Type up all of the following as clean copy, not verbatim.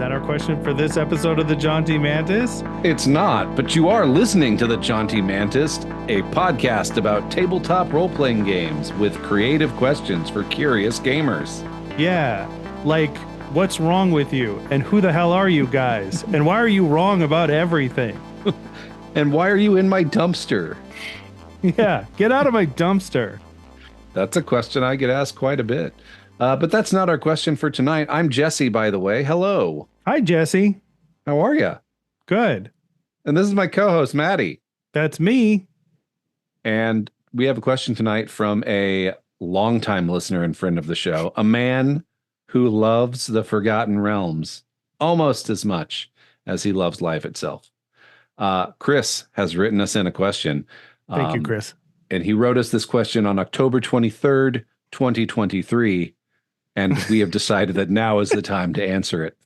that our question for this episode of the Jaunty Mantis? It's not, but you are listening to the Jaunty Mantis, a podcast about tabletop role-playing games with creative questions for curious gamers. Yeah, like, what's wrong with you? And who the hell are you guys? And why are you wrong about everything? And why are you in my dumpster? Yeah, get out of my dumpster. That's a question I get asked quite a bit. But that's not our question for tonight. I'm Jesse, by the way. Hello. Hi, Jesse. How are you? Good. And this is my co-host, Matty. That's me. And we have a question tonight from a longtime listener and friend of the show, a man who loves the Forgotten Realms almost as much as he loves life itself. Chris has written us in a question. Thank you, Chris. And he wrote us this question on October 23rd, 2023. And we have decided that now is the time to answer it.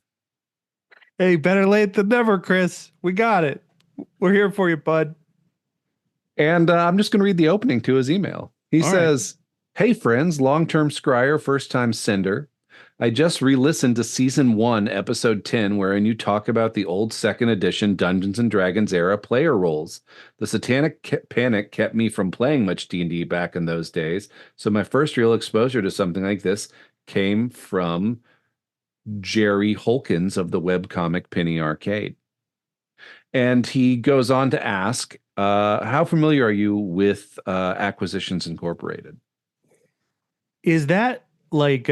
Hey, better late than never, Chris. We got it. We're here for you, bud. And I'm just going to read the opening to his email. He says, "Hey, friends, long-term scryer, first-time sender. I just re-listened to Season 1, Episode 10, wherein you talk about the old 2nd edition Dungeons & Dragons era player roles. The Satanic Panic kept me from playing much D&D back in those days, so my first real exposure to something like this came from Jerry Holkins of the webcomic Penny Arcade." And he goes on to ask, how familiar are you with Acquisitions Incorporated? Is that like...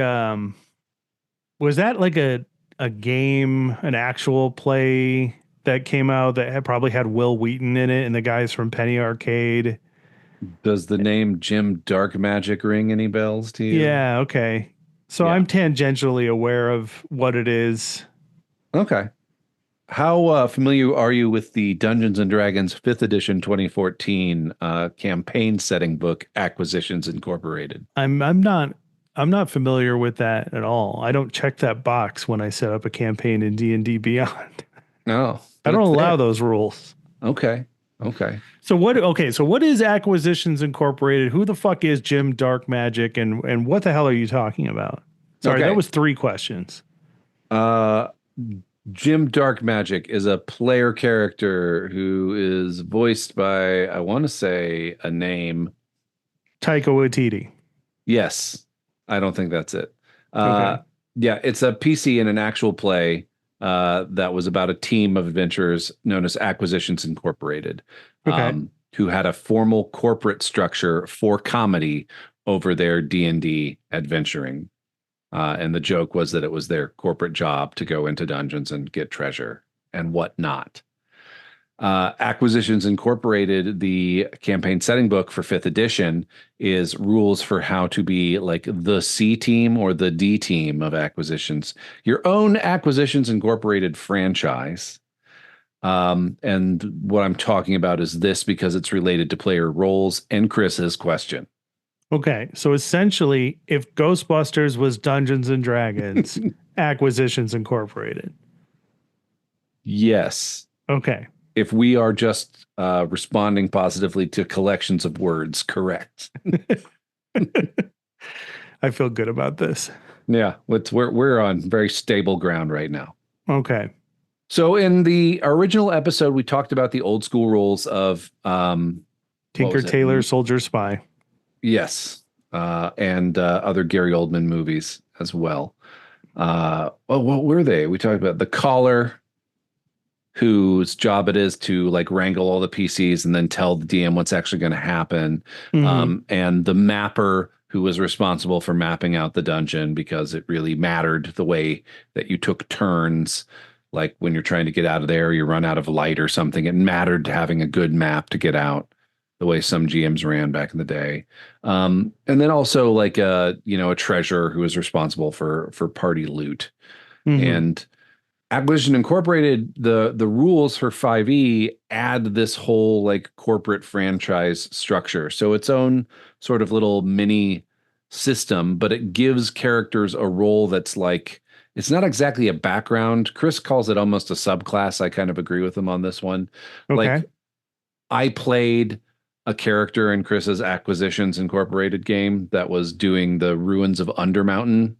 was that like a game, an actual play that came out that had probably had Will Wheaton in it and the guys from Penny Arcade? Does the name Jim Dark Magic ring any bells to you? Yeah, okay. So I'm tangentially aware of what it is. Okay. How familiar are you with the Dungeons & Dragons 5th edition 2014 campaign setting book, Acquisitions Incorporated? I'm not familiar with that at all. I don't check that box when I set up a campaign in D&D Beyond. No. I don't allow those rules. Okay. So what is Acquisitions Incorporated? Who the fuck is Jim Dark Magic and what the hell are you talking about? Sorry, that was 3 questions. Jim Dark Magic is a player character who is voiced by, I want to say a name. Taika Waititi. Yes. I don't think that's it. Okay. Yeah, it's a PC in an actual play that was about a team of adventurers known as Acquisitions Incorporated, who had a formal corporate structure for comedy over their D&D adventuring. And the joke was that it was their corporate job to go into dungeons and get treasure and whatnot. Acquisitions Incorporated, the campaign setting book for 5th edition, is rules for how to be like the C team or the D team of Acquisitions, your own Acquisitions Incorporated franchise. And what I'm talking about is this because it's related to player roles and Chris's question. Okay, so essentially, if Ghostbusters was Dungeons and Dragons, Acquisitions Incorporated. Yes. Okay. If we are just responding positively to collections of words, correct. I feel good about this. Yeah, we're on very stable ground right now. Okay. So in the original episode, we talked about the old school roles of Tinker Tailor Soldier Spy. Yes, and other Gary Oldman movies as well. What were they? We talked about the Caller, whose job it is to like wrangle all the PCs and then tell the DM what's actually going to happen. Mm-hmm. And the Mapper, who was responsible for mapping out the dungeon because it really mattered the way that you took turns. Like when you're trying to get out of there, you run out of light or something. It mattered having a good map to get out, the way some GMs ran back in the day. And then also like a treasurer who was responsible for party loot. Mm-hmm. And Acquisition Incorporated, the rules for 5e add this whole like corporate franchise structure. So its own sort of little mini system, but it gives characters a role that's like, it's not exactly a background. Chris calls it almost a subclass. I kind of agree with him on this one. Okay. Like I played a character in Chris's Acquisitions Incorporated game that was doing the Ruins of Undermountain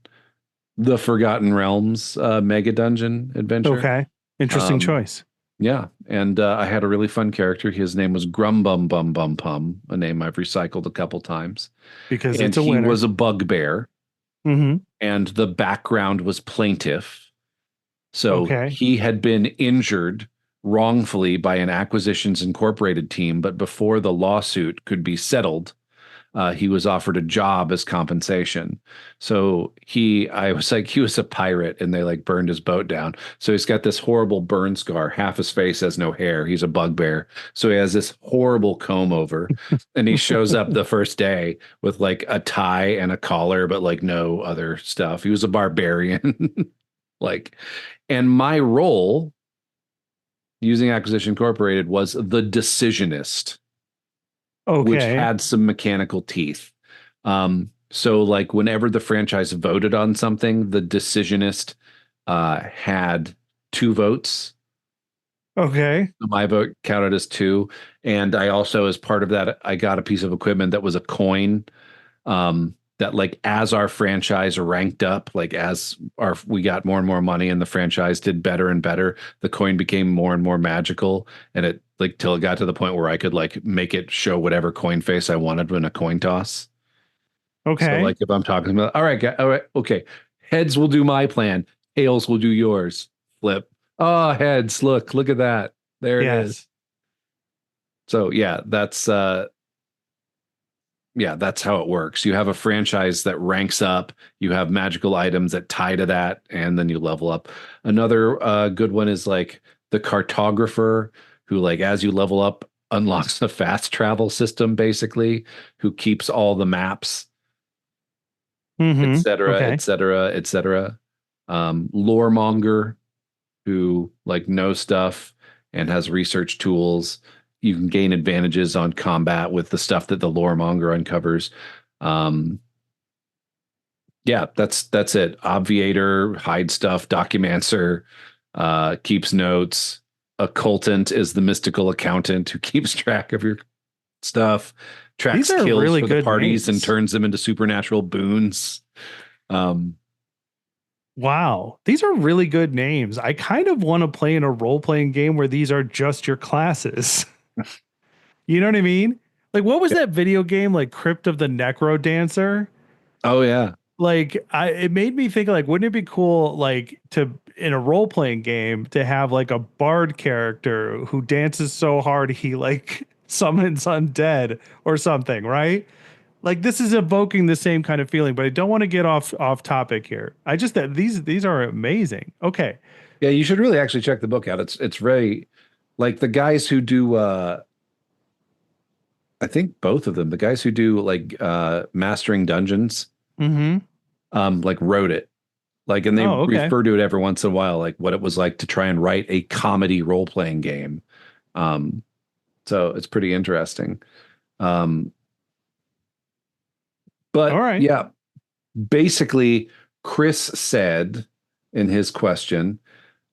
the Forgotten Realms mega dungeon adventure. Okay. Interesting Um, choice yeah, and I had a really fun character. His name was Grum Bum Bum Bum Pum, a name I've recycled a couple times. because And it's a he winner. was a bugbear, Mm-hmm. and the background was plaintiff. So Okay. he had been injured wrongfully by an Acquisitions Incorporated team, but before the lawsuit could be settled, he was offered a job as compensation. So I was like, he was a pirate and they like burned his boat down. So he's got this horrible burn scar. Half his face has no hair. He's a bugbear. So he has this horrible comb over and he shows up the first day with like a tie and a collar, but like no other stuff. He was a barbarian. like, and my role using Acquisition Incorporated was the decisionist, which Okay. had some mechanical teeth. So like whenever the franchise voted on something, the decisionist had two votes. Okay. So my vote counted as two. And I also, as part of that, I got a piece of equipment that was a coin. That like as our franchise ranked up, like as our we got more and more money and the franchise did better and better, the coin became more and more magical. And it like till it got to the point where I could like make it show whatever coin face I wanted in a coin toss. So Okay. like if I'm talking about, all right, okay, heads will do my plan, tails will do yours. Flip. Oh, heads, look at that. There it is. Yes. So yeah, that's how it works. You have a franchise that ranks up, you have magical items that tie to that, and then you level up. Another good one is like the cartographer, who like as you level up unlocks a fast travel system basically, who keeps all the maps, et Mm-hmm. cetera, et Okay. cetera, et cetera. Loremonger, who like knows stuff and has research tools. You can gain advantages on combat with the stuff that the loremonger uncovers. Um, yeah, that's it. Obviator, hide stuff, documancer, keeps notes. Occultant is the mystical accountant who keeps track of your stuff, These tracks are kills really for the good parties and names. turns them into supernatural boons. Um, Wow. These are really good names. I kind of want to play in a role-playing game where these are just your classes. You know what I mean? Like what was that video game like Crypt of the Necro Dancer? oh yeah, Like it made me think like wouldn't it be cool like to in a role-playing game to have like a bard character who dances so hard he like summons undead or something, right? Like this is evoking the same kind of feeling, but I don't want to get off topic here. I just that these are amazing. Okay. yeah. You should really actually check the book out. It's very like the guys who do I think both of them, the guys who do like mastering dungeons, Mm-hmm. like wrote it. Like and they Oh, okay. refer to it every once in a while, like what it was like to try and write a comedy role-playing game. Um, so it's pretty interesting. Um, All but right. yeah, basically, Chris said in his question,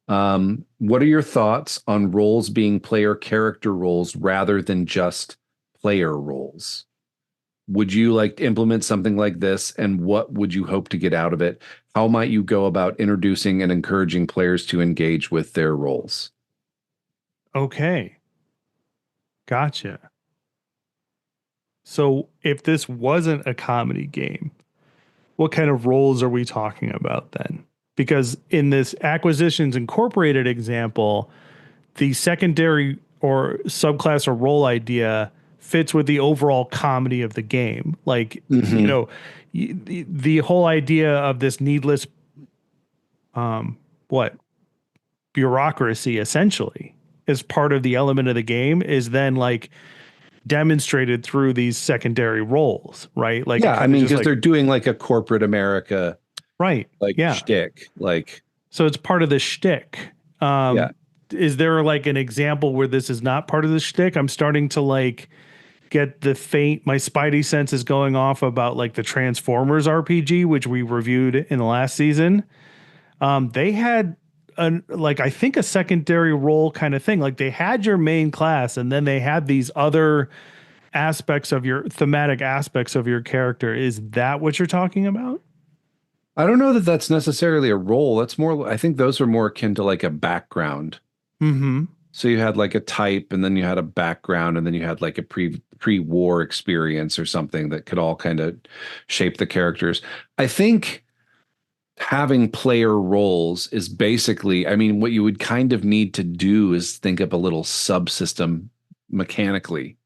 what are your thoughts on roles being player character roles rather than just player roles? Would you like to implement something like this, and what would you hope to get out of it? How might you go about introducing and encouraging players to engage with their roles? Okay. Gotcha. So if this wasn't a comedy game, what kind of roles are we talking about then? Because in this Acquisitions Incorporated example, the secondary or subclass or role idea fits with the overall comedy of the game. Like, you Mm-hmm. know, the whole idea of this needless, what, bureaucracy essentially is part of the element of the game is then like demonstrated through these secondary roles, right? Like it Yeah, I kind of mean, just because like, they're doing like a corporate America right. like Yeah. shtick. Like, So it's part of the shtick. yeah. Is there like an example where this is not part of the shtick? I'm starting to like get the faint, my spidey sense is going off about like the Transformers RPG, which we reviewed in the last season. They had like I think a secondary role kind of thing. Like they had your main class and then they had these other aspects of your thematic aspects of your character. Is that what you're talking about? I don't know that that's necessarily a role. That's more, I think those are more akin to like a background. Mm-hmm. So you had like a type and then you had a background and then you had like a pre-war experience or something that could all kind of shape the characters. I think having player roles is basically, I mean, what you would kind of need to do is think up a little subsystem mechanically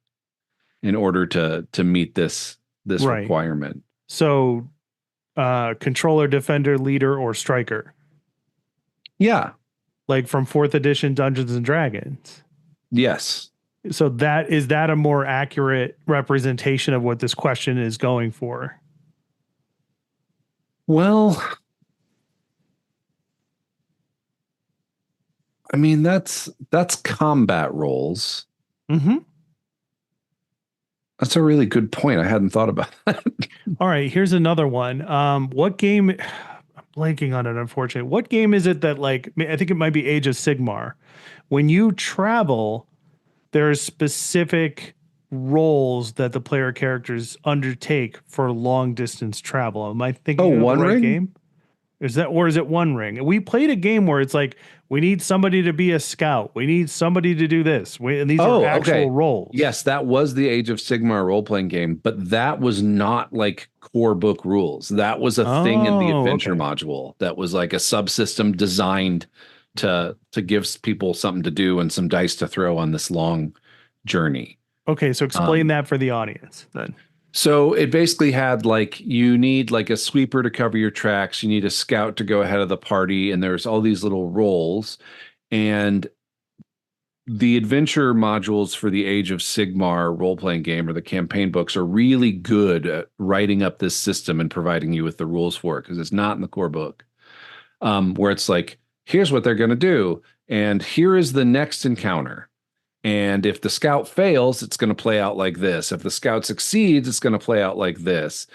in order to meet this Right. requirement. So controller, defender, leader, or striker, Yeah. like from fourth edition Dungeons and Dragons. Yes. So that is that a more accurate representation of what this question is going for? Well, I mean, that's combat roles. Mm-hmm. That's a really good point. I hadn't thought about that. All right, here's another one. What game? I'm blanking on it, unfortunately. What game is it that like I think it might be Age of Sigmar? When you travel, there's specific roles that the player characters undertake for long distance travel. Am I Oh, thinking of the One right Ring? game? Is that or is it One Ring? We played a game where it's like we need somebody to be a scout. We need somebody to do this. And these are Oh, actual okay. roles. Yes, that was the Age of Sigmar role-playing game, but that was not like core book rules. That was a thing in the Oh, adventure okay. module that was like a subsystem designed to give people something to do and some dice to throw on this long journey. Okay, so explain Um, that for the audience then. So it basically had like you need like a sweeper to cover your tracks, you need a scout to go ahead of the party, and there's all these little roles. And the adventure modules for the Age of Sigmar role-playing game or the campaign books are really good at writing up this system and providing you with the rules for it because it's not in the core book. Where it's like, here's what they're going to do, and here is the next encounter. And if the scout fails, it's going to play out like this. If the scout succeeds, it's going to play out like this.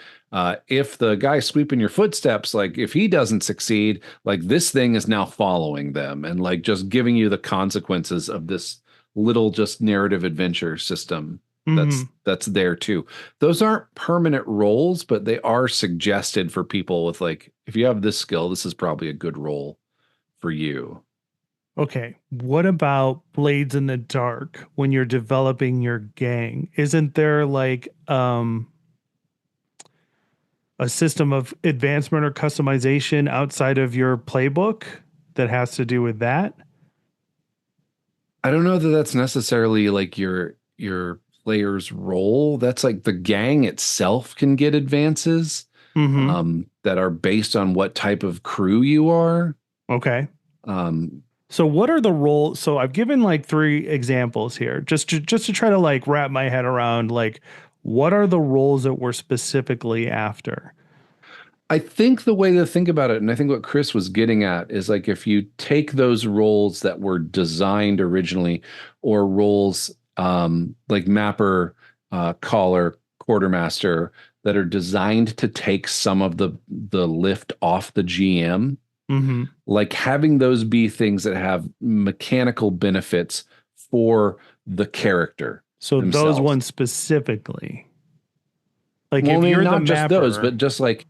If the guy sweeping your footsteps, like if he doesn't succeed, like this thing is now following them and like just giving you the consequences of this little just narrative adventure system Hmm. that's there too. Those aren't permanent roles, but they are suggested for people with like, if you have this skill, this is probably a good role for you. Okay. What about Blades in the Dark when you're developing your gang? Isn't there like a system of advancement or customization outside of your playbook that has to do with that? I don't know that that's necessarily like your player's role. That's like the gang itself can get advances Hmm. that are based on what type of crew you are. Okay. Um, So what are the roles? So I've given like three examples here just to try to like wrap my head around like what are the roles that we're specifically after? I think the way to think about it, and I think what Chris was getting at is like if you take those roles that were designed originally, or roles like mapper, caller, quartermaster that are designed to take some of the lift off the GM, Hmm. like having those be things that have mechanical benefits for the character So those themselves. ones specifically. Like Well, I if mean, you're the not just those, mapper, but just like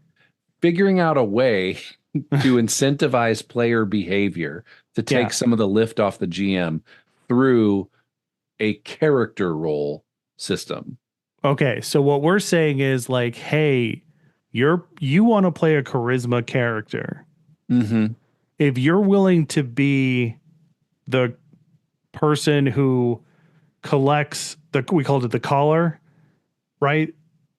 figuring out a way to incentivize player behavior to take yeah. some of the lift off the GM through a character role system. Okay, so what we're saying is like, hey, you want to play a charisma character. Mm-hmm. If you're willing to be the person who collects the we called it the caller, right?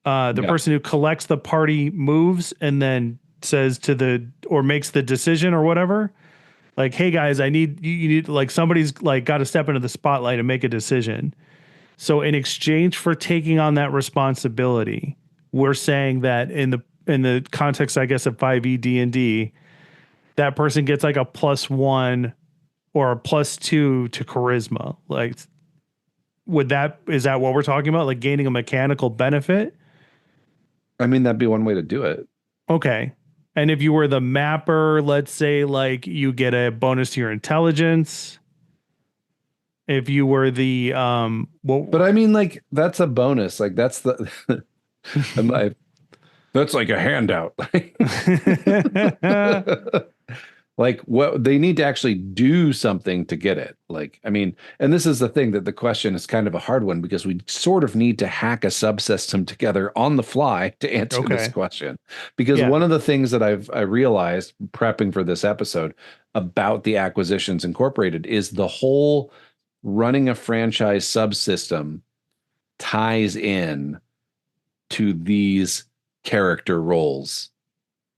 The Yeah. person who collects the party moves and then says to the or makes the decision or whatever. Like, hey guys, you need like somebody's like got to step into the spotlight and make a decision. So in exchange for taking on that responsibility, we're saying that in the context, I guess, of 5e D&D, that person gets like a +1 or a +2 to charisma. Like would that is that what we're talking about? Like gaining a mechanical benefit? I mean, that'd be one way to do it. Okay. And if you were the mapper, let's say like you get a bonus to your intelligence. If you were the But I mean, like, that's a bonus. Like, that's the, I, That's like a handout. Like what they need to actually do something to get it. Like, I mean, and this is the thing that the question is kind of a hard one because we sort of need to hack a subsystem together on the fly to answer this Okay. question. Because Yeah. one of the things that I realized prepping for this episode about the Acquisitions Incorporated is the whole running a franchise subsystem ties in to these character roles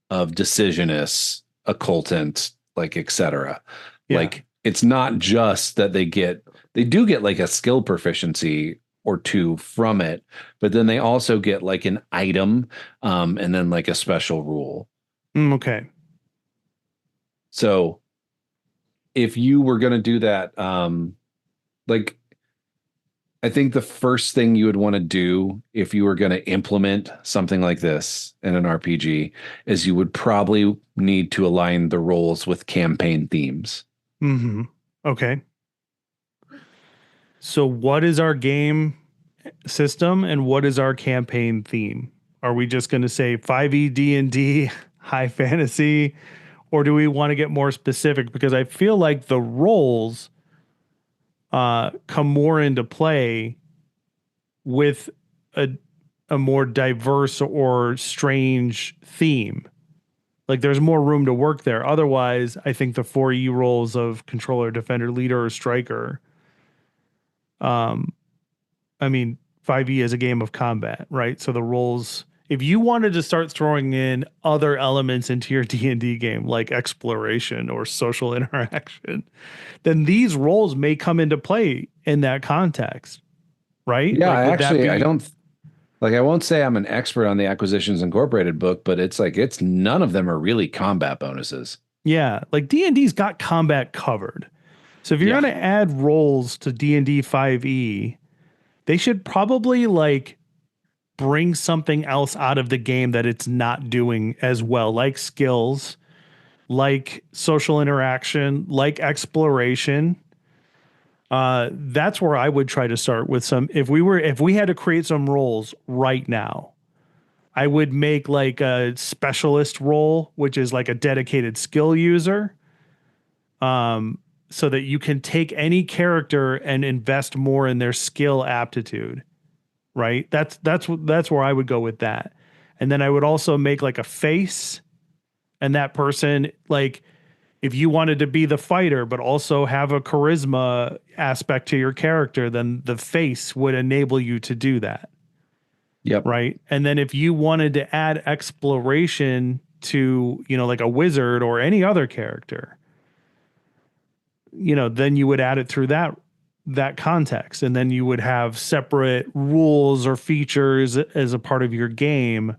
of decisionists, occultant, like etc. Yeah. Like it's not just that they do get like a skill proficiency or two from it, but then they also get like an item and then like a special rule. Okay. So if you were going to do that, like I think the first thing you would want to do if you were going to implement something like this in an RPG is you would probably need to align the roles with campaign themes. Mm-hmm. Okay. So what is our game system and what is our campaign theme? Are we just going to say 5e D&D, high fantasy, or do we want to get more specific? Because I feel like the roles come more into play with a more diverse or strange theme. Like there's more room to work there. Otherwise, I think the 4E roles of controller, defender, leader, or striker. Um, I mean, 5E is a game of combat, right? So the roles, if you wanted to start throwing in other elements into your D&D game, like exploration or social interaction, then these roles may come into play in that context, right? Yeah, Like, would that I be, don't like I won't say I'm an expert on the Acquisitions Incorporated book, but it's like it's none of them are really combat bonuses. yeah, like D&D's got combat covered. So if you're Yeah. going to add roles to D&D 5e, they should probably like bring something else out of the game that it's not doing as well, like skills, like social interaction, like exploration. That's where I would try to start with some. If we had to create some roles right now, I would make like a specialist role, which is like a dedicated skill user. So that you can take any character and invest more in their skill aptitude, right? That's where I would go with that. And then I would also make like a face, and that person, like if you wanted to be the fighter but also have a charisma aspect to your character, then the face would enable you to do that, Yep. right? And then if you wanted to add exploration to, like a wizard or any other character, then you would add it through that context, and then you would have separate rules or features as a part of your game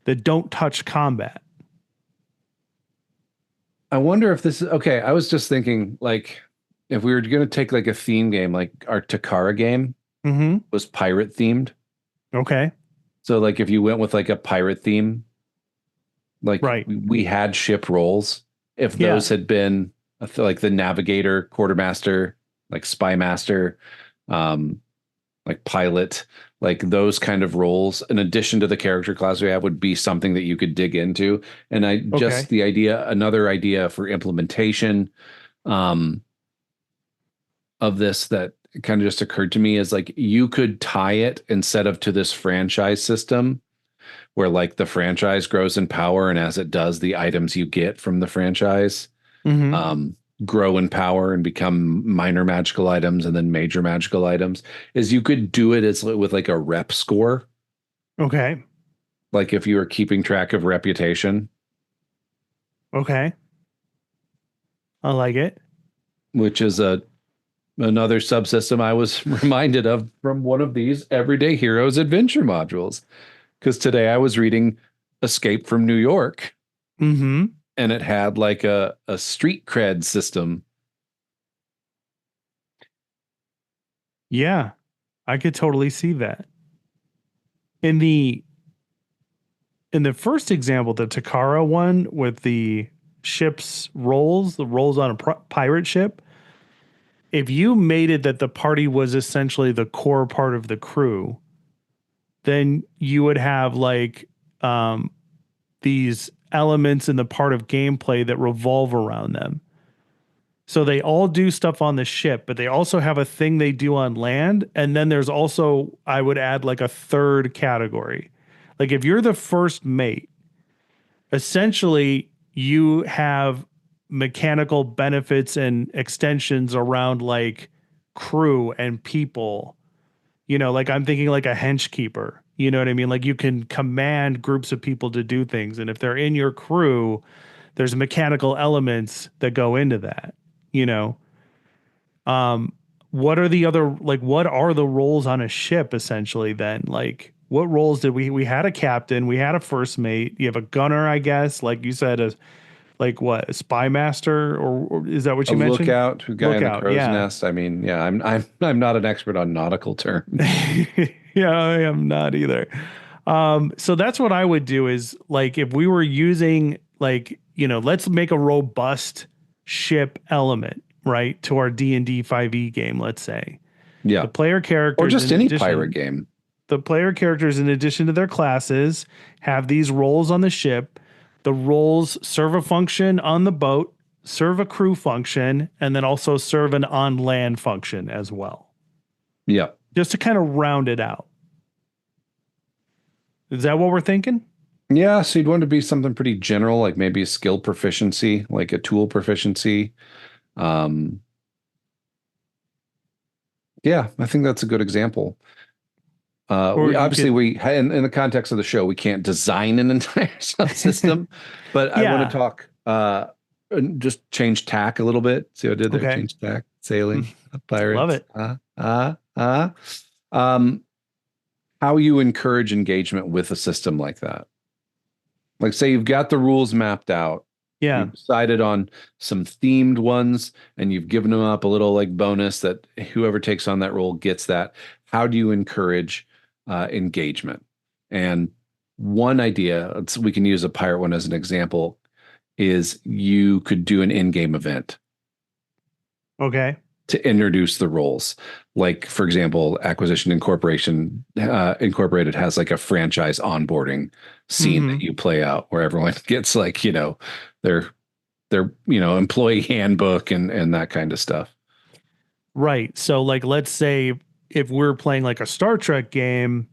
that don't touch combat. I wonder if this is okay. I was just thinking, like, if we were going to take like a theme game, like our Takara game Mm-hmm. was pirate themed. Okay. So, like, if you went with like a pirate theme, like Right. we had ship roles. If Yeah. those had been like the navigator, quartermaster, like spy master, um, like pilot, like those kind of roles, in addition to the character class we have, would be something that you could dig into. And I just Okay. the idea, another idea for implementation um, of this that kind of just occurred to me is like you could tie it instead of to this franchise system where like the franchise grows in power, and as it does, the items you get from the franchise Mm-hmm. um, grow in power and become minor magical items and then major magical items. Is you could do it as with like a rep score, Okay. like if you were keeping track of reputation, Okay. I like it. which is a another subsystem I was reminded of from one of these Everyday Heroes adventure modules. Because today I was reading Escape from New York, Mm-hmm. and it had like a street cred system. Yeah. I could totally see that. In the in the first example, the Takara one with the ship's roles, the roles on a pirate ship, if you made it that the party was essentially the core part of the crew, then you would have like um, these elements in the part of gameplay that revolve around them. So they all do stuff on the ship, but they also have a thing they do on land. And then there's also, I would add like a third category. Like if you're the first mate, essentially you have mechanical benefits and extensions around like crew and people. Like I'm thinking like a hench keeper. You know what I mean? Like you can command groups of people to do things. And if they're in your crew, there's mechanical elements that go into that, you know? Um, what are the other, like, what are the roles on a ship essentially then? Like, what roles did we had a captain, we had a first mate, you have a gunner, I guess, like you said, like what, a spy master, or is that what A you mentioned? lookout, a guy in the Lookout, crow's yeah. nest. I mean, yeah, I'm not an expert on nautical terms. Yeah, I am not either. So that's what I would do is like if we were using like, let's make a robust ship element, right, to our D&D 5e game, let's say. The Yeah. player Or characters just in any pirate addition, game. the player characters in addition to their classes have these roles on the ship. The roles serve a function on the boat, serve a crew function, and then also serve an on land function as well. Yeah. Just to kind of round it out. Is that what we're thinking? Yeah, so you'd want to be something pretty general, like maybe a skill proficiency, like a tool proficiency. Um, yeah, I think that's a good example. Or We you obviously could, in the context of the show, we can't design an entire subsystem, but I want to yeah. talk and just change tack a little bit. See what I did there? Okay. Change tack, sailing, Love pirates. it. Um, how you encourage engagement with a system like that. Like say you've got the rules mapped out. Yeah. You've decided on some themed ones and you've given them up a little like bonus that whoever takes on that role gets that. How do you encourage engagement? And one idea, we can use a pirate one as an example, is you could do an in-game event Okay. to introduce the roles. Like, for example, Acquisition Incorporation Incorporated has like a franchise onboarding scene that Mm-hmm. you play out where everyone gets like, their employee handbook and that kind of stuff. Right. So like let's say if we're playing like a Star Trek game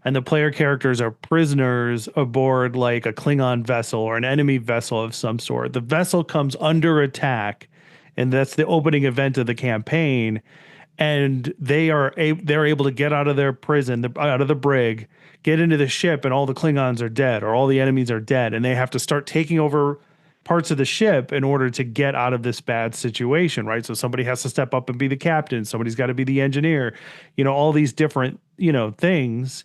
and the player characters are prisoners aboard like a Klingon vessel or an enemy vessel of some sort. The vessel comes under attack, and that's the opening event of the campaign. And they're able to get out of their prison, out of the brig, get into the ship, and all the Klingons are dead, or all the enemies are dead, and they have to start taking over parts of the ship in order to get out of this bad situation, right? So somebody has to step up and be the captain, somebody's got to be the engineer, all these different, things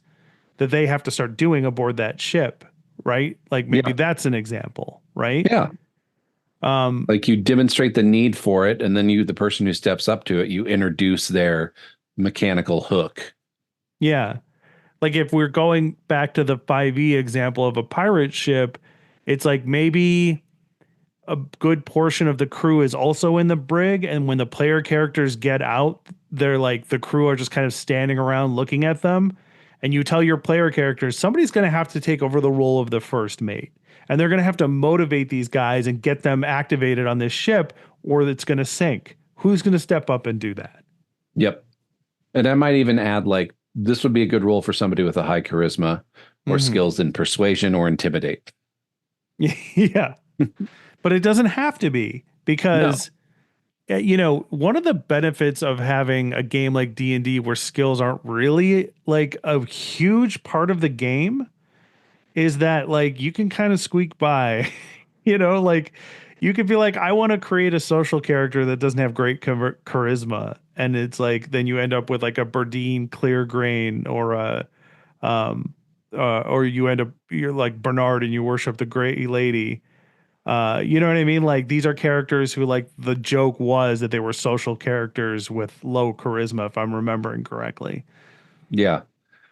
that they have to start doing aboard that ship, right? Like maybe Yeah. that's an example, right? Yeah. Um, Like you demonstrate the need for it, and then the person who steps up to it, you introduce their mechanical hook. yeah. Like if we're going back to the 5e example of a pirate ship, it's like maybe a good portion of the crew is also in the brig, and when the player characters get out, they're like the crew are just kind of standing around looking at them, and you tell your player characters somebody's going to have to take over the role of the first mate, and they're going to have to motivate these guys and get them activated on this ship or it's going to sink. Who's going to step up and do that? Yep. And I might even add like this would be a good role for somebody with a high charisma or Mm-hmm. skills in persuasion or intimidate. Yeah. But it doesn't have to be No. because one of the benefits of having a game like D&D where skills aren't really like a huge part of the game is that like you can kind of squeak by. Like you could be like I want to create a social character that doesn't have great charisma, and it's like then you end up with like a Berdine clear grain or a um or you end up you're like Bernard and you worship the great lady. You know what I mean? Like these are characters who like the joke was that they were social characters with low charisma, if I'm remembering correctly. Yeah.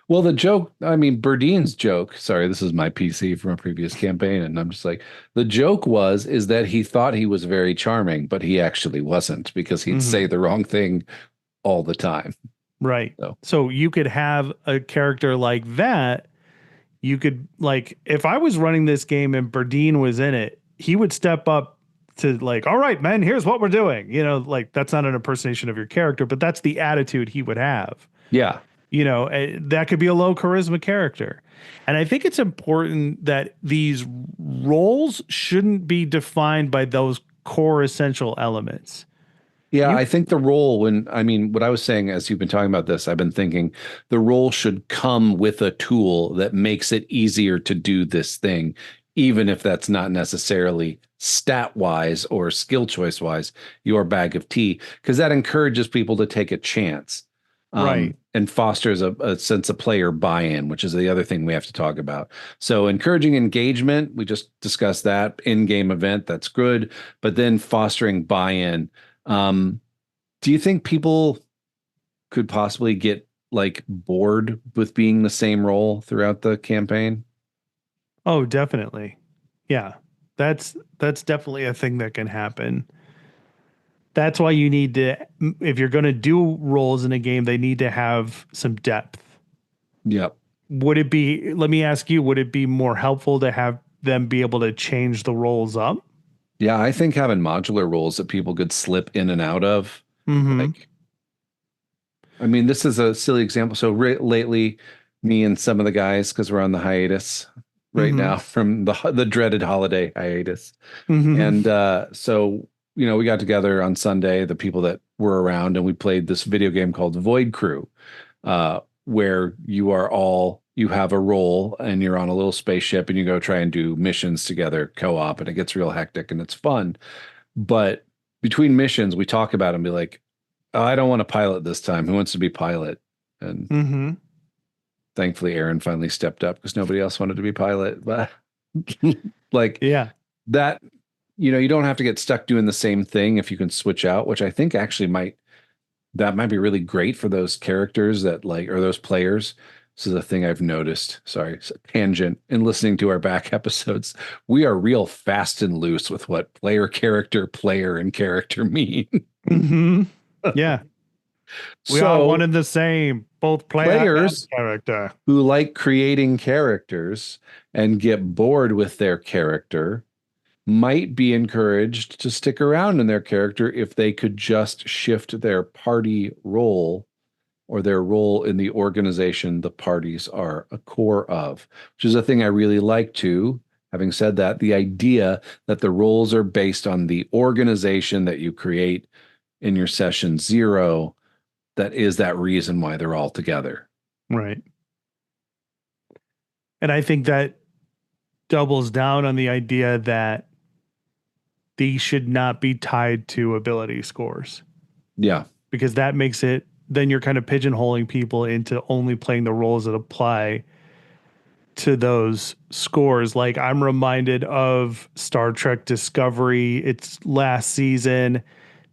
Well, the joke, I mean, Berdine's joke, sorry, this is my PC from a previous campaign. And I'm just like, the joke is that he thought he was very charming, but he actually wasn't because he'd Hmm. say the wrong thing all the time. Right. So, So you could have a character like that, You could like if I was running this game and Berdine was in it, he would step up to like, all right, man, here's what we're doing. Like that's not an impersonation of your character, but that's the attitude he would have. Yeah. That could be a low charisma character. And I think it's important that these roles shouldn't be defined by those core essential elements. Yeah, You I think the role what I was saying as you've been talking about this, I've been thinking the role should come with a tool that makes it easier to do this thing, even if that's not necessarily stat wise or skill choice wise your bag of tea, because that encourages people to take a chance, right. and fosters a sense of player buy-in, which is the other thing we have to talk about. So encouraging engagement, we just discussed that in-game event, that's good, but then fostering buy-in. Do you think people could possibly get like bored with being the same role throughout the campaign? Oh, definitely. Yeah. That's definitely a thing that can happen. That's why you need to if you're going to do roles in a game, they need to have some depth. Yep. Let me ask you, would it be more helpful to have them be able to change the roles up? Yeah, I think having modular roles that people could slip in and out of, Mm-hmm. like, I mean, this is a silly example. So lately, me and some of the guys, because we're on the hiatus right Mm-hmm. now from the dreaded holiday hiatus, Mm-hmm. and so we got together on Sunday, the people that were around, and we played this video game called Void Crew, where you have a role and you're on a little spaceship and you go try and do missions together co-op, and it gets real hectic and it's fun. But between missions, we talk about it and be like, oh, I don't want to pilot this time. Who wants to be pilot? And Mm-hmm. thankfully, Aaron finally stepped up because nobody else wanted to be pilot. But like Yeah. that, you don't have to get stuck doing the same thing if you can switch out, which I think actually might be really great for those characters that like, or those players. This is a thing I've noticed. Sorry, tangent. In listening to our back episodes, we are real fast and loose with what player, and character mean. Mm-hmm. Yeah. We are one So and the same, both player and players character. who like creating characters and get bored with their character might be encouraged to stick around in their character if they could just shift their party role or their role in the organization the parties are a core of, which is a thing I really like too. Having said that, the idea that the roles are based on the organization that you create in your session zero, that is that reason why they're all together. Right. And I think that doubles down on the idea that these should not be tied to ability scores Yeah. because that makes it, then you're kind of pigeonholing people into only playing the roles that apply to those scores. Like I'm reminded of Star Trek Discovery, its last season,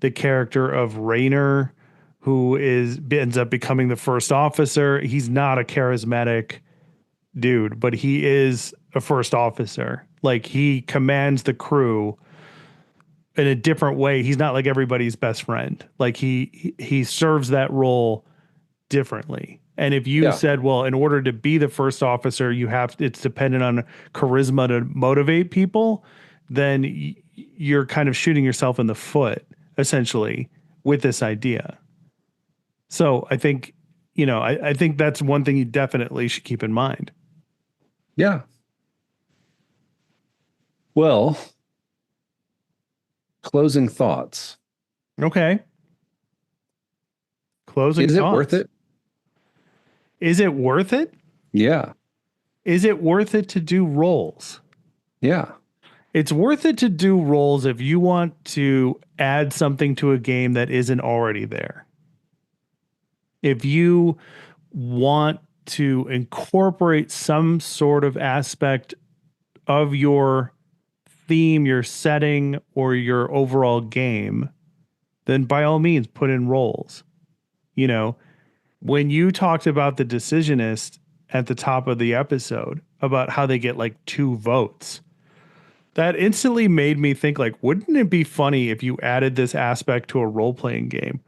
the character of Rayner, who ends up becoming the first officer. He's not a charismatic dude, but he is a first officer. Like he commands the crew in a different way. He's not like everybody's best friend. Like he serves that role differently. And if you Yeah. said, well, in order to be the first officer, it's dependent on charisma to motivate people, then you're kind of shooting yourself in the foot essentially with this idea. So I think, I think that's one thing you definitely should keep in mind. Yeah. Well, closing thoughts. Okay. Closing Is it worth thoughts. it? Is it worth it? Yeah. Is it worth it to do roles? Yeah. It's worth it to do roles if you want to add something to a game that isn't already there. If you want to incorporate some sort of aspect of your theme, your setting, or your overall game, then by all means put in roles. You know, when you talked about the decisionist at the top of the episode about how they get like 2 votes, that instantly made me think like, wouldn't it be funny if you added this aspect to a role-playing game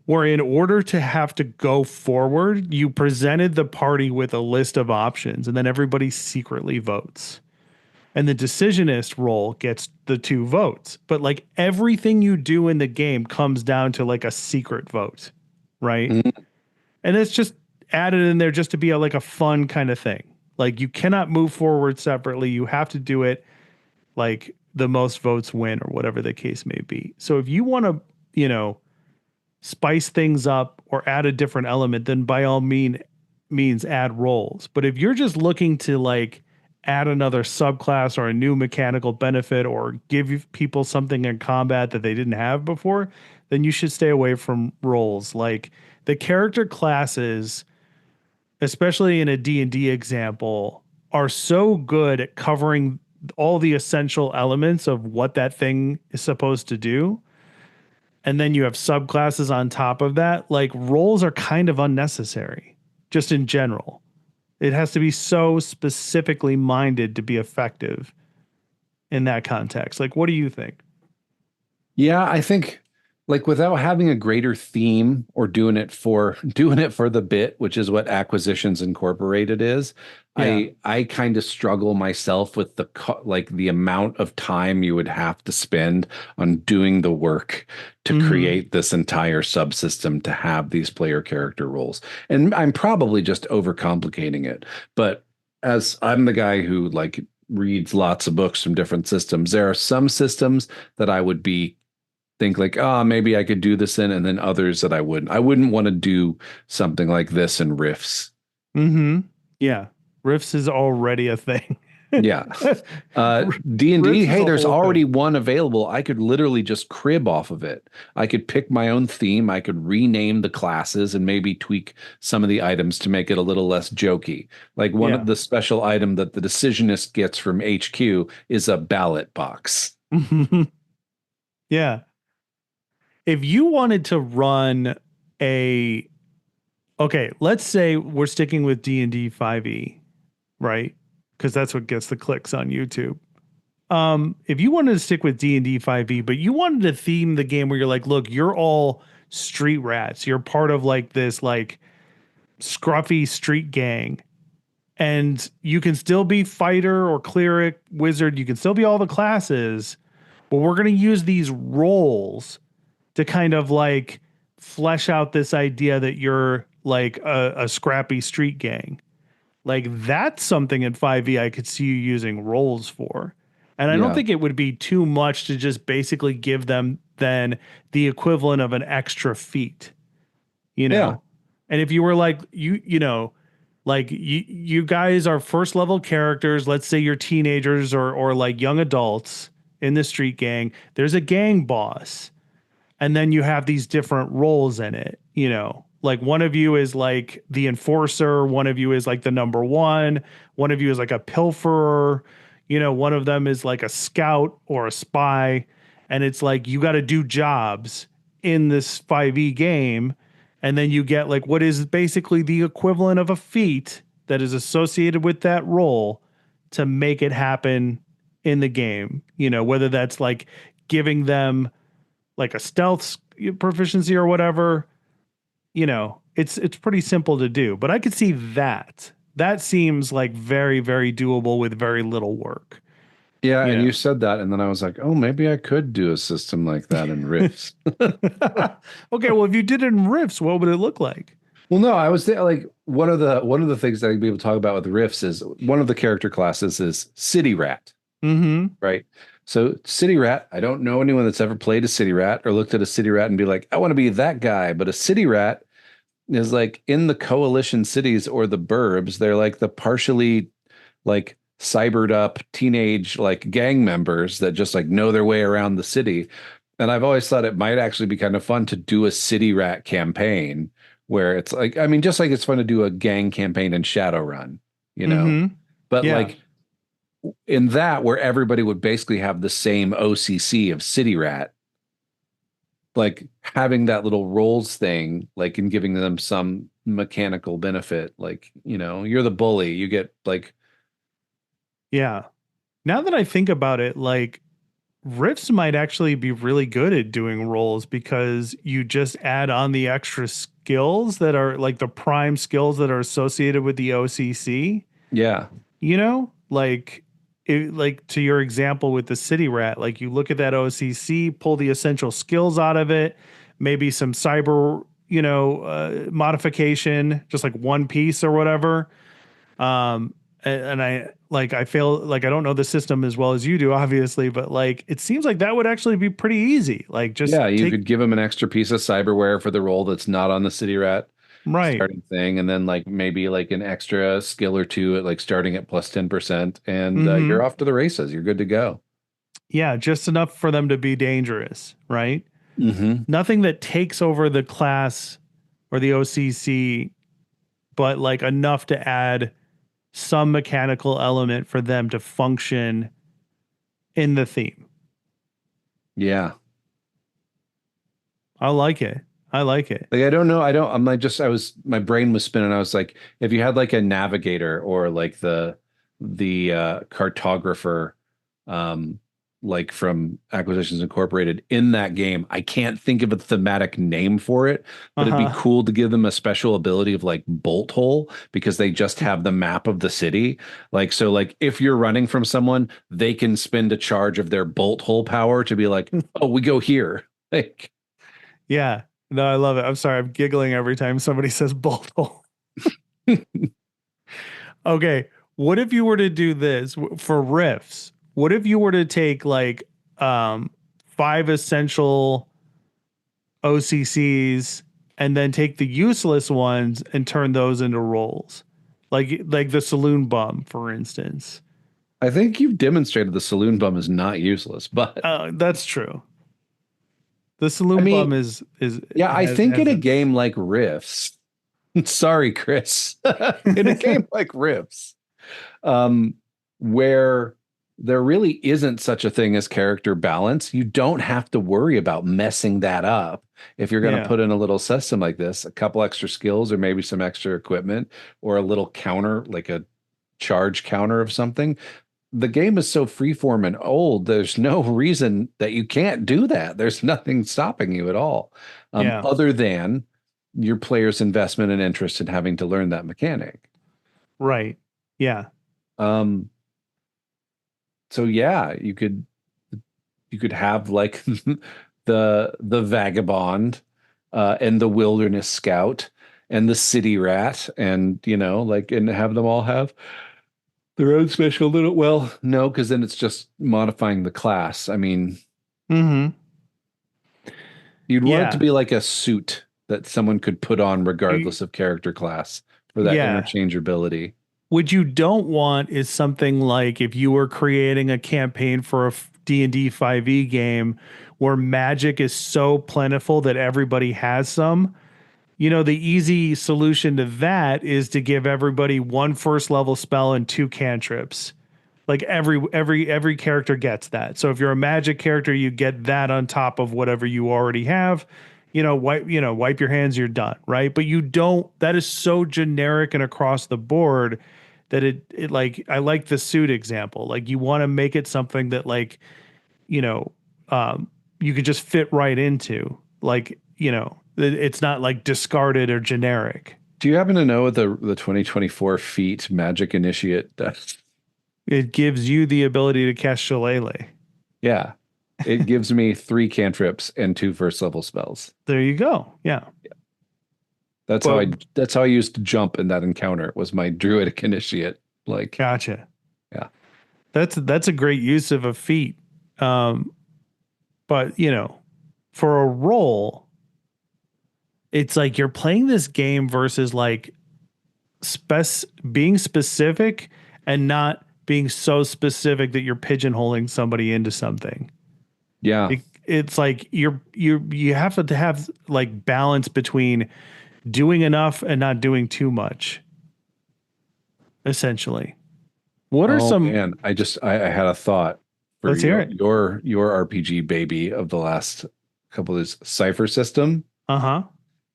where in order to have to go forward, you presented the party with a list of options and then everybody secretly votes. And the decisionist role gets the two votes. But like everything you do in the game comes down to like a secret vote, right? Mhm. And it's just added in there just to be like a fun kind of thing. Like you cannot move forward separately. You have to do it like the most votes win or whatever the case may be. So if you want to, you know, spice things up or add a different element, then by all means add roles. But if you're just looking to like add another subclass or a new mechanical benefit or give people something in combat that they didn't have before, then you should stay away from roles. Like the character classes, especially in a D&D example, are so good at covering all the essential elements of what that thing is supposed to do, and then you have subclasses on top of that, like roles are kind of unnecessary just in general. It has to be so specifically minded to be effective in that context. Like, what do you think? Yeah, I think like without having a greater theme or doing it for the bit, which is what Acquisitions Incorporated is, Yeah. I kind of struggle myself with like the amount of time you would have to spend on doing the work to Mm-hmm. create this entire subsystem to have these player character roles. And I'm probably just overcomplicating it, but as I'm the guy who like reads lots of books from different systems, there are some systems that I would be think like, oh, maybe I could do this in, and then others that I wouldn't. I wouldn't want to do something like this in riffs. Mm-hmm. Yeah. Rifts is already a thing. Yeah. D&D, Rifts is hey, a there's whole already thing. one available. I could literally just crib off of it. I could pick my own theme. I could rename the classes and maybe tweak some of the items to make it a little less jokey. Like one of Yeah. the special item that the decisionist gets from HQ is a ballot box. Yeah. If you wanted to run a okay, let's say we're sticking with D&D 5e, right? Because that's what gets the clicks on YouTube. If you wanted to stick with D&D 5e, but you wanted to theme the game where you're like, look, you're all street rats. You're part of like this like scruffy street gang. And you can still be fighter or cleric, wizard, you can still be all the classes, but we're going to use these roles to kind of like flesh out this idea that you're like a scrappy street gang. Like that's something in 5e I could see you using roles for. And I don't Yeah. think it would be too much to just basically give them then the equivalent of an extra feat, you Yeah. know. And if you were like like you guys are first level characters, let's say you're teenagers or like young adults in the street gang, there's a gang boss and then you have these different roles in it, you know, like one of you is like the enforcer, one of you is like the number one of you is like a pilferer, you know, one of them is like a scout or a spy, and it's like you got to do jobs in this 5e game, and then you get like what is basically the equivalent of a feat that is associated with that role to make it happen in the game, you know, whether that's like giving them like a stealth proficiency or whatever, you know, it's pretty simple to do. But I could see that. That seems like very doable with very little work, Yeah, you and you know. said that, and then I was like, oh, maybe I could do a system like that in riffs. Okay, well, if you did it in riffs, what would it look like? Well, no, I was there like one of the things that I'd be able to talk about with riffs is one of the character classes is City Rat, Mm-hmm. right? So City Rat, I don't know anyone that's ever played a City Rat or looked at a City Rat and be like, I want to be that guy. But a City Rat is like in the coalition cities or the burbs, they're like the partially like cybered up teenage like gang members that just like know their way around the city. And I've always thought it might actually be kind of fun to do a city rat campaign where it's like, I mean, just like it's fun to do a gang campaign in Shadowrun, you know, Mm-hmm. but Yeah. like in that where everybody would basically have the same OCC of city rat, like having that little roles thing, like and giving them some mechanical benefit, like, you know, you're the bully, you get like, Yeah. Now that I think about it, like Rifts might actually be really good at doing roles because you just add on the extra skills that are like the prime skills that are associated with the OCC, Yeah. you know? Like to your example with the city rat, like you look at that OCC, pull the essential skills out of it, maybe some cyber, modification, just like one piece or whatever. And I feel like I don't know the system as well as you do, obviously, but like it seems like that would actually be pretty easy. Like just Yeah, you take could give him an extra piece of cyberware for the role that's not on the city rat right. starting thing, and then like maybe like an extra skill or two at like starting at plus 10%, and Mm-hmm. you're off to the races. You're good to go. Yeah, just enough for them to be dangerous, right? Hmm. Nothing that takes over the class or the OCC, but like enough to add some mechanical element for them to function in the theme. Yeah. I like it. I like it. Like I don't know. I'm like just I was my brain was spinning. I was like, if you had like a navigator or like the cartographer, um, like from Acquisitions Incorporated in that game, I can't think of a thematic name for it, but it'd be Uh-huh. cool to give them a special ability of like bolt hole because they just have the map of the city. Like so, like if you're running from someone, they can spend a charge of their bolt hole power to be like, oh, we go here. Like Yeah. No, I love it. I'm sorry. I'm giggling every time somebody says bolt hole. Okay. What if you were to do this for riffs? What if you were to take like um five essential OCCs and then take the useless ones and turn those into roles? Like the saloon bum, for instance. I think you've demonstrated the saloon bum is not useless, but That's true. The I saloon bum mean, is yeah, I think in has a a game like Rifts, sorry, Chris, in a game like Rifts, um, where there really isn't such a thing as character balance, you don't have to worry about messing that up. If you're going to yeah. put in a little system like this, a couple extra skills or maybe some extra equipment or a little counter, like a charge counter of something, the game is so freeform and old, there's no reason that you can't do that. There's nothing stopping you at all, Yeah. other than your player's investment and interest in having to learn that mechanic. Right. Yeah. Um, so yeah, you could have like the vagabond and the wilderness scout and the city rat and like and have them all have their own special little, well, no, because then it's just modifying the class. I mean, Mm-hmm. you'd want it to Yeah. be like a suit that someone could put on Y- regardless of character class for that Yeah. interchangeability. What you don't want is something like if you were creating a campaign for a D&D 5e game where magic is so plentiful that everybody has some. The easy solution to that is to give everybody one first level spell and two cantrips. Like every character gets that. So if you're a magic character, you get that on top of whatever you already have. Wipe your hands, you're done, right? But you don't. That is so generic and across the board that it like I like the suit example. Like you want to make it something that like you know um, you could just fit right into. Like it's not like discarded or generic. Do you happen to know what the 2024 feat Magic Initiate does? It gives you the ability to cast Shillelagh. Yeah. It gives me 3 cantrips and 2 first level spells. There you go. Yeah. That's how But I used to jump in that encounter was my Druidic Initiate. Like, gotcha. yeah. That's a great use of a feat. Um, but for a role, it's like you're playing this game versus like being specific and not being so specific that you're pigeonholing somebody into something. Yeah. It's like you have to have like balance between doing enough and not doing too much, essentially. What are Oh some man, I had a thought for let's hear it. your RPG baby of the last couple of this Cipher system. Uh-huh.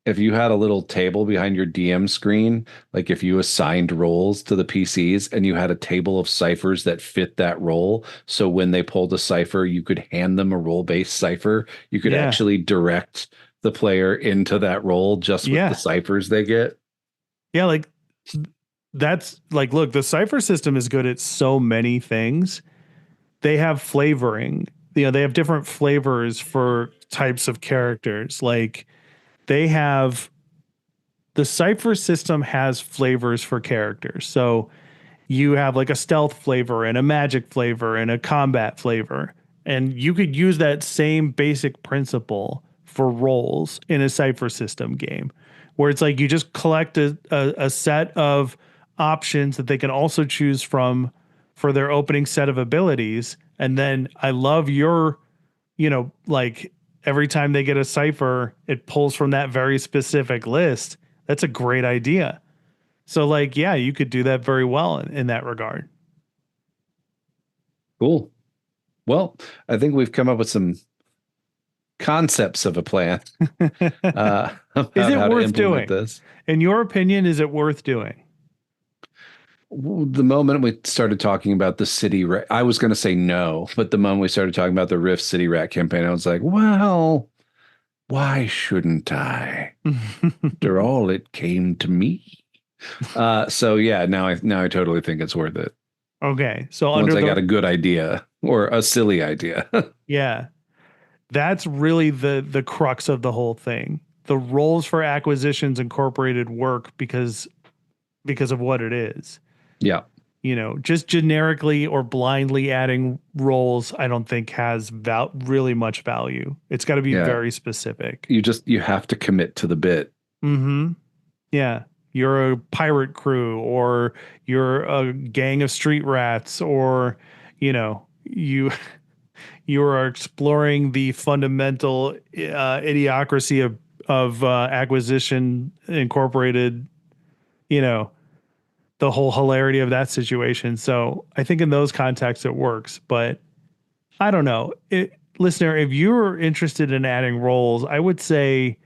if you had a little table behind your DM screen, like if you assigned roles to the PCs and you had a table of ciphers that fit that role, so when they pulled a cipher, you could hand them a role-based cipher. You could Yeah. actually direct the player into that role just with the Yeah. ciphers they get. Yeah. Like that's like, look, the cipher system is good at so many things. They have flavoring, they have different flavors for types of characters. Like they have the cipher system has flavors for characters. So you have like a stealth flavor and a magic flavor and a combat flavor. And you could use that same basic principle for roles in a cipher system game where it's like you just collect a set of options that they can also choose from for their opening set of abilities. And then I love your, like every time they get a cipher, it pulls from that very specific list. That's a great idea. So like, yeah, you could do that very well in that regard. Cool. Well, I think we've come up with some concepts of a plan Is about it how to worth implement doing? this. In your opinion, is it worth doing? The moment we started talking about the city rat, I was going to say no, but the moment we started talking about the Rift City Rat campaign, I was like, well, why shouldn't I? After all, it came to me. So yeah, now I totally think it's worth it. Okay, so Once I got a good idea or a silly idea. yeah, that's really the crux of the whole thing. The roles for acquisitions incorporated work because of what it is. Yeah. Just generically or blindly adding roles, I don't think has really much value. It's got to be Yeah. very specific. You have to commit to the bit. Mm-hmm. Yeah. You're a pirate crew, or you're a gang of street rats, or, you you are exploring the fundamental idiocracy of acquisition incorporated, you know, the whole hilarity of that situation. So I think in those contexts it works, but I don't know. Listener, if you're interested in adding roles, I would say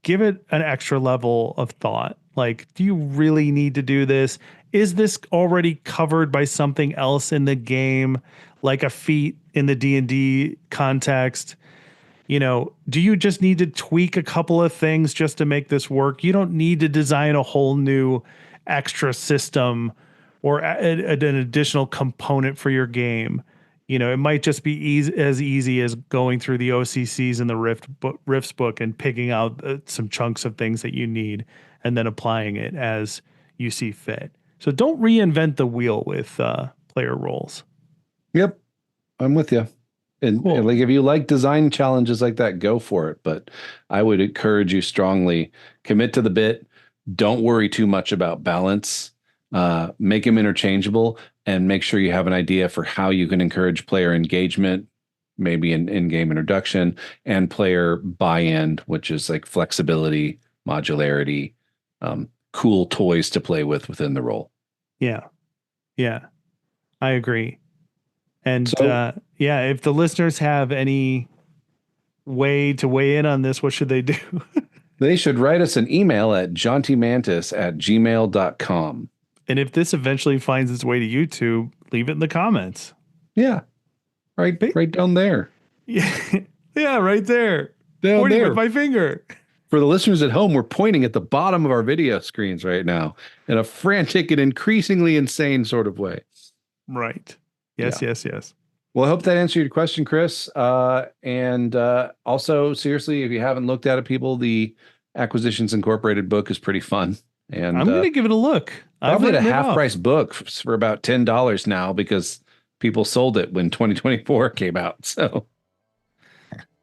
give it an extra level of thought. Like, do you really need to do this? Is this already covered by something else in the game, like a feat in the D&D context? Do you just need to tweak a couple of things just to make this work? You don't need to design a whole new extra system or an additional component for your game. It might just be as easy as going through the OCCs in the Rifts book and picking out some chunks of things that you need and then applying it as you see fit. So don't reinvent the wheel with player roles. Yep. I'm with you. And Cool. like if you like design challenges like that, go for it. But I would encourage you strongly, commit to the bit. Don't worry too much about balance. Make them interchangeable and make sure you have an idea for how you can encourage player engagement, maybe in-game introduction, and player buy-in, which is like flexibility, modularity, cool toys to play with within the role. Yeah. Yeah. I agree. And So, if the listeners have any way to weigh in on this, what should they do? they should write us an email at jauntymantis@gmail.com. And if this eventually finds its way to YouTube, leave it in the comments. Yeah. Right down there. Yeah. Yeah, right there. Down Pointing there. with my finger. For the listeners at home, we're pointing at the bottom of our video screens right now in a frantic and increasingly insane sort of way. Right. Yes, Yeah. yes. Well, I hope that answered your question, Chris. And also, seriously, if you haven't looked at it, people, the Acquisitions Incorporated book is pretty fun. And I'm going to give it a look. probably at a half price book for about $10 now because people sold it when 2024 came out. So,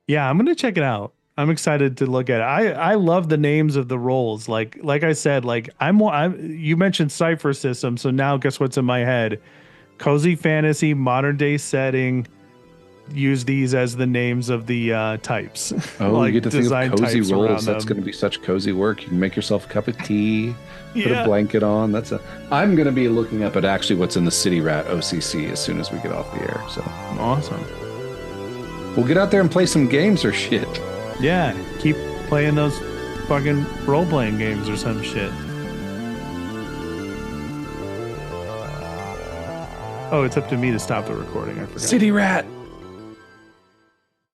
yeah, I'm going to check it out. I'm excited to look at it. I love the names of the roles. Like I said, like you mentioned Cypher System, so now guess what's in my head? Cozy fantasy, modern day setting. Use these as the names of the types. oh, like you get to think of cozy types roles. around That's them. going to be such cozy work. You can make yourself a cup of tea, put Yeah. a blanket on. I'm going to be looking up at actually what's in the City Rat OCC as soon as we get off the air. So Awesome. we'll get out there and play some games or shit. Yeah, keep playing those fucking role playing games or some shit. Oh, it's up to me to stop the recording. I forgot. City rat.